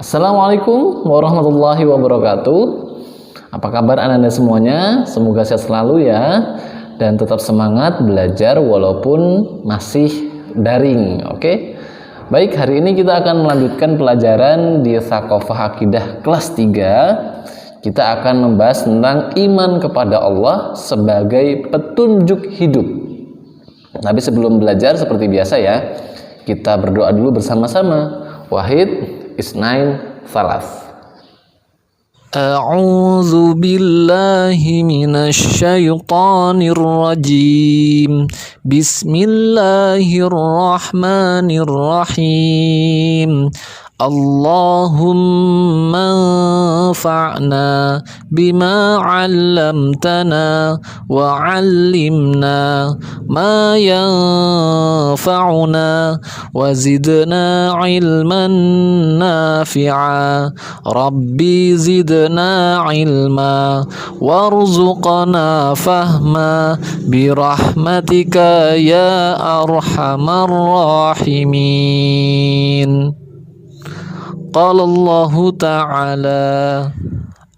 Assalamualaikum warahmatullahi wabarakatuh. Apa kabar anda semuanya? Semoga sehat selalu ya, dan tetap semangat belajar walaupun masih daring. Oke? Baik, hari ini kita akan melanjutkan pelajaran di Tsaqofah Akidah kelas 3. Kita akan membahas tentang iman kepada Allah sebagai petunjuk hidup. Tapi sebelum belajar seperti biasa ya, kita berdoa dulu bersama-sama. Wahid Isnain Salas. A'udzu billahi minasy syaithanir rajim. Bismillahirrahmanirrahim. Allahumma anfa'na bima 'allamtana wa 'allimna ma yanfa'una wa zidna 'ilman nafi'a. Rabbi zidna 'ilma warzuqna fahma birahmatika ya arhamar rahimin. Qala Allah Ta'ala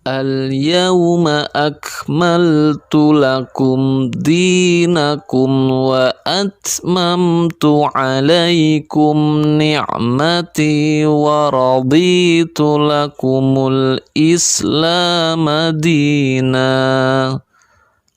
Al-yawma akmaltu lakum dinakum wa atmamtu alaikum ni'mati wa raditu lakumul Islam dina.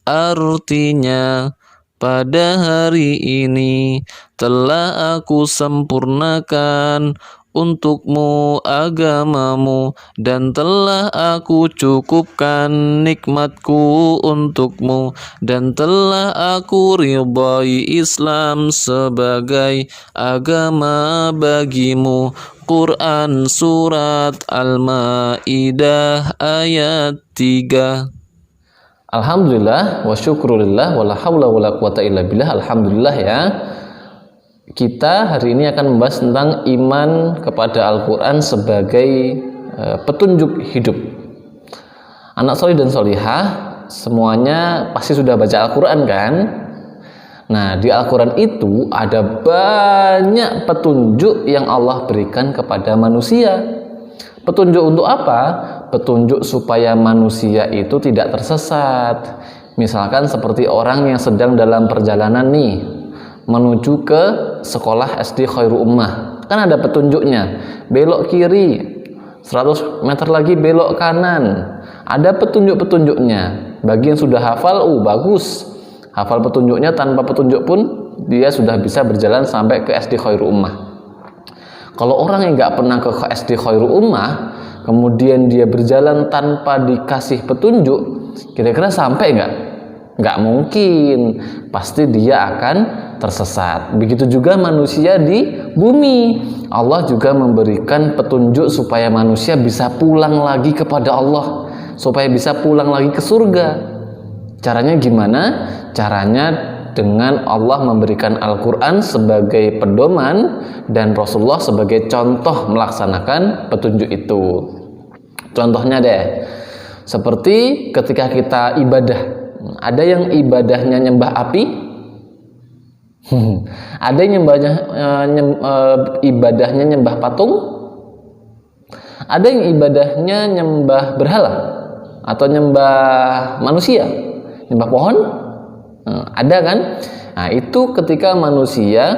Artinya, pada hari ini telah aku sempurnakan untukmu agamamu dan telah aku cukupkan nikmatku untukmu dan telah aku ridhai Islam sebagai agama bagimu. Quran Surat Al-Ma'idah ayat 3. Alhamdulillah wa syukrulillah wa la hawla wa la quwata illa billah. Alhamdulillah ya. Kita hari ini akan membahas tentang iman kepada Al-Quran sebagai petunjuk hidup. Anak solih dan solihah semuanya pasti sudah baca Al-Quran kan? Nah, di Al-Quran itu ada banyak petunjuk yang Allah berikan kepada manusia. Petunjuk untuk apa? Petunjuk supaya manusia itu tidak tersesat. Misalkan seperti orang yang sedang dalam perjalanan nih, menuju ke sekolah SD Khairul Ummah, kan ada petunjuknya, belok kiri 100 meter lagi belok kanan, ada petunjuk-petunjuknya. Bagi yang sudah hafal, bagus, hafal petunjuknya, tanpa petunjuk pun dia sudah bisa berjalan sampai ke SD Khairul Ummah. Kalau orang yang nggak pernah ke SD Khairul Ummah, kemudian dia berjalan tanpa dikasih petunjuk, kira-kira sampai nggak? Nggak mungkin, pasti dia akan tersesat. Begitu juga manusia di bumi. Allah juga memberikan petunjuk supaya manusia bisa pulang lagi kepada Allah, supaya bisa pulang lagi ke surga. Caranya gimana? Caranya dengan Allah memberikan Al-Quran sebagai pedoman dan Rasulullah sebagai contoh melaksanakan petunjuk itu. Contohnya deh, seperti ketika kita ibadah, ada yang ibadahnya nyembah api, ada yang ibadahnya nyembah patung, ada yang ibadahnya nyembah berhala atau nyembah manusia, nyembah pohon. Ada kan? Nah, itu ketika manusia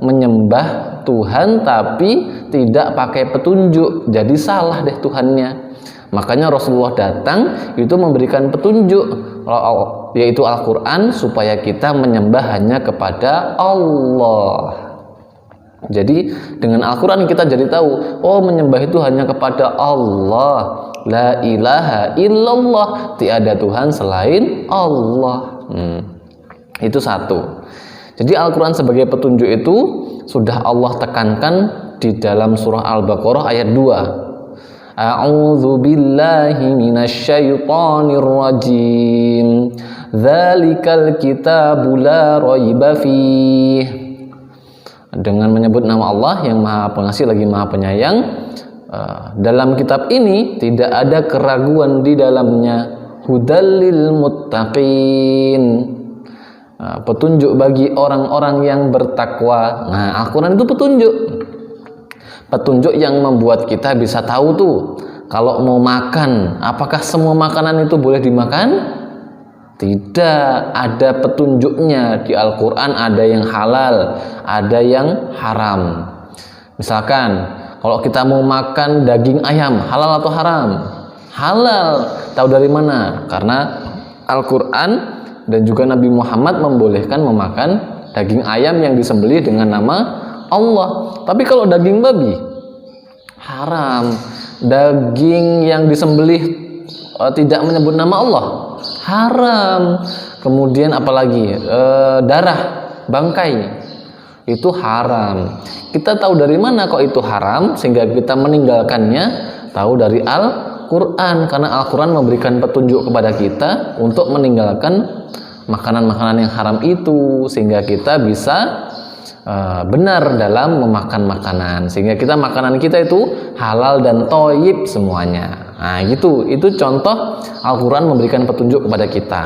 menyembah Tuhan tapi tidak pakai petunjuk, jadi salah deh Tuhannya. Makanya Rasulullah datang itu memberikan petunjuk, yaitu Al-Quran, supaya kita menyembah hanya kepada Allah. Jadi dengan Al-Quran kita jadi tahu, menyembah itu hanya kepada Allah. La ilaha illallah, tiada Tuhan selain Allah. Itu satu. Jadi Al-Quran sebagai petunjuk itu sudah Allah tekankan di dalam surah Al-Baqarah ayat 2. A'udzu billahi minasy syaithanir rajim. Dzalikal kitabu la raiba fih. Dengan menyebut nama Allah yang Maha Pengasih lagi Maha Penyayang, dalam kitab ini tidak ada keraguan di dalamnya. Hudal lil muttaqin. Petunjuk bagi orang-orang yang bertakwa. Nah, Al-Quran itu petunjuk. Petunjuk yang membuat kita bisa tahu tuh kalau mau makan, apakah semua makanan itu boleh dimakan? Tidak, ada petunjuknya di Al-Quran, ada yang halal, ada yang haram. Misalkan kalau kita mau makan daging ayam, halal atau haram? Halal. Tahu dari mana? Karena Al-Quran dan juga Nabi Muhammad membolehkan memakan daging ayam yang disembelih dengan nama Allah. Tapi kalau daging babi, haram. Daging yang disembelih tidak menyebut nama Allah, haram. Kemudian apalagi darah bangkai, itu haram. Kita tahu dari mana kok itu haram sehingga kita meninggalkannya? Tahu dari Al-Quran, karena Al-Quran memberikan petunjuk kepada kita untuk meninggalkan makanan-makanan yang haram itu, sehingga kita bisa benar dalam memakan makanan, sehingga kita makanan kita itu halal dan thayyib semuanya. Nah gitu, itu contoh Al-Quran memberikan petunjuk kepada kita.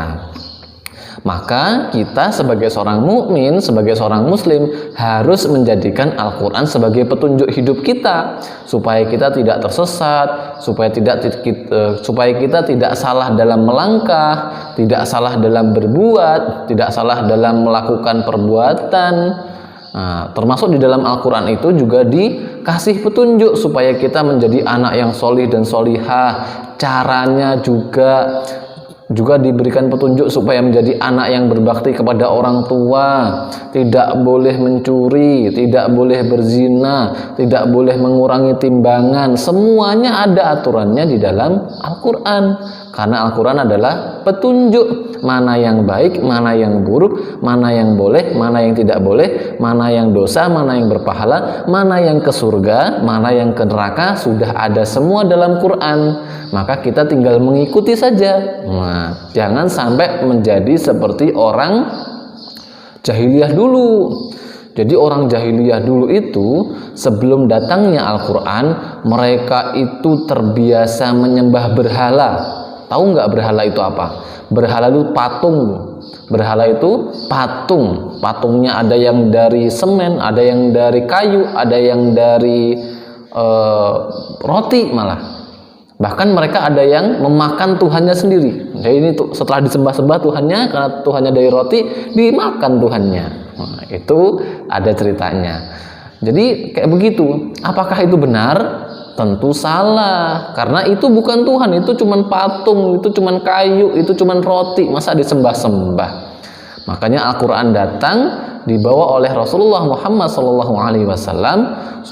Maka kita sebagai seorang mukmin, sebagai seorang muslim harus menjadikan Al-Quran sebagai petunjuk hidup kita, supaya kita tidak tersesat, supaya kita tidak salah dalam melangkah, tidak salah dalam berbuat, tidak salah dalam melakukan perbuatan. Nah, termasuk di dalam Al-Quran itu juga dikasih petunjuk supaya kita menjadi anak yang solih dan solihah. Caranya juga diberikan petunjuk supaya menjadi anak yang berbakti kepada orang tua, tidak boleh mencuri, tidak boleh berzina, tidak boleh mengurangi timbangan. Semuanya ada aturannya di dalam Al-Quran, karena Al-Quran adalah petunjuk mana yang baik, mana yang buruk, mana yang boleh, mana yang tidak boleh, mana yang dosa, mana yang berpahala, mana yang ke surga, mana yang ke neraka, sudah ada semua dalam Quran. Maka kita tinggal mengikuti saja. Nah, jangan sampai menjadi seperti orang jahiliyah dulu. Jadi orang jahiliyah dulu itu sebelum datangnya Al-Quran, mereka itu terbiasa menyembah berhala. Tahu nggak berhala itu apa? Berhala itu patung. Berhala itu patung. Patungnya ada yang dari semen, ada yang dari kayu, ada yang dari roti malah. Bahkan mereka ada yang memakan Tuhannya sendiri. Jadi ini setelah disembah-sembah Tuhannya, karena Tuhannya dari roti, dimakan Tuhannya. Nah, itu ada ceritanya. Jadi kayak begitu. Apakah itu benar? Tentu salah. Karena itu bukan Tuhan, itu cuman patung, itu cuman kayu, itu cuman roti. Masa disembah-sembah? Makanya Al-Quran datang dibawa oleh Rasulullah Muhammad SAW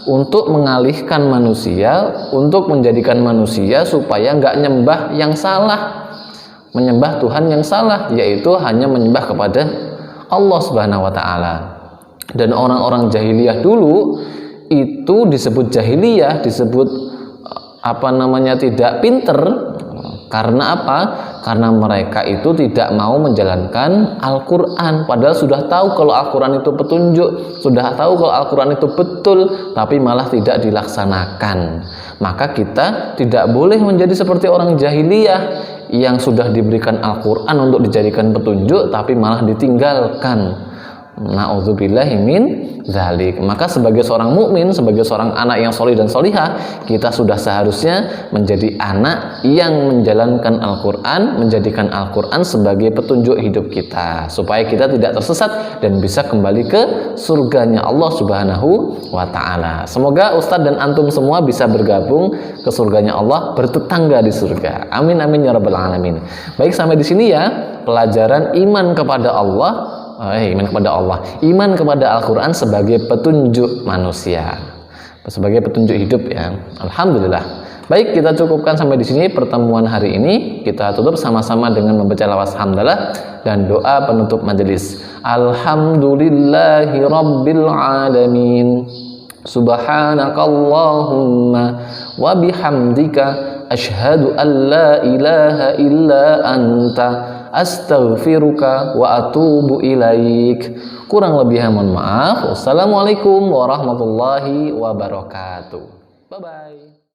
untuk mengalihkan manusia, untuk menjadikan manusia supaya nggak nyembah yang salah, menyembah Tuhan yang salah, yaitu hanya menyembah kepada Allah Subhanahu Wa Taala. Dan orang-orang jahiliyah dulu itu disebut jahiliyah, disebut tidak pinter. Karena apa? Karena mereka itu tidak mau menjalankan Al-Quran, padahal sudah tahu kalau Al-Quran itu petunjuk, sudah tahu kalau Al-Quran itu betul, tapi malah tidak dilaksanakan. Maka kita tidak boleh menjadi seperti orang jahiliyah yang sudah diberikan Al-Quran untuk dijadikan petunjuk, tapi malah ditinggalkan. Na'udzubillahi min dzalik. Maka sebagai seorang mukmin, sebagai seorang anak yang solih dan solihah, kita sudah seharusnya menjadi anak yang menjalankan Al-Quran, menjadikan Al-Quran sebagai petunjuk hidup kita, supaya kita tidak tersesat dan bisa kembali ke surganya Allah Subhanahu wa Ta'ala. Semoga Ustadz dan antum semua bisa bergabung ke surganya Allah, bertetangga di surga. Amin amin ya rabbal alamin. Baik, sampai di sini ya pelajaran iman kepada Allah. Iman kepada Al-Quran sebagai petunjuk manusia, sebagai petunjuk hidup ya. Alhamdulillah. Baik, kita cukupkan sampai di sini pertemuan hari ini. Kita tutup sama-sama dengan membaca lafaz hamdalah dan doa penutup majelis. Alhamdulillahi rabbil alamin. Subhanakallahumma wa bihamdika asyhadu an la ilaha illa anta astaghfiruka wa atubu ilaik. Kurang lebihnya mohon maaf. Wassalamualaikum warahmatullahi wabarakatuh. Bye bye.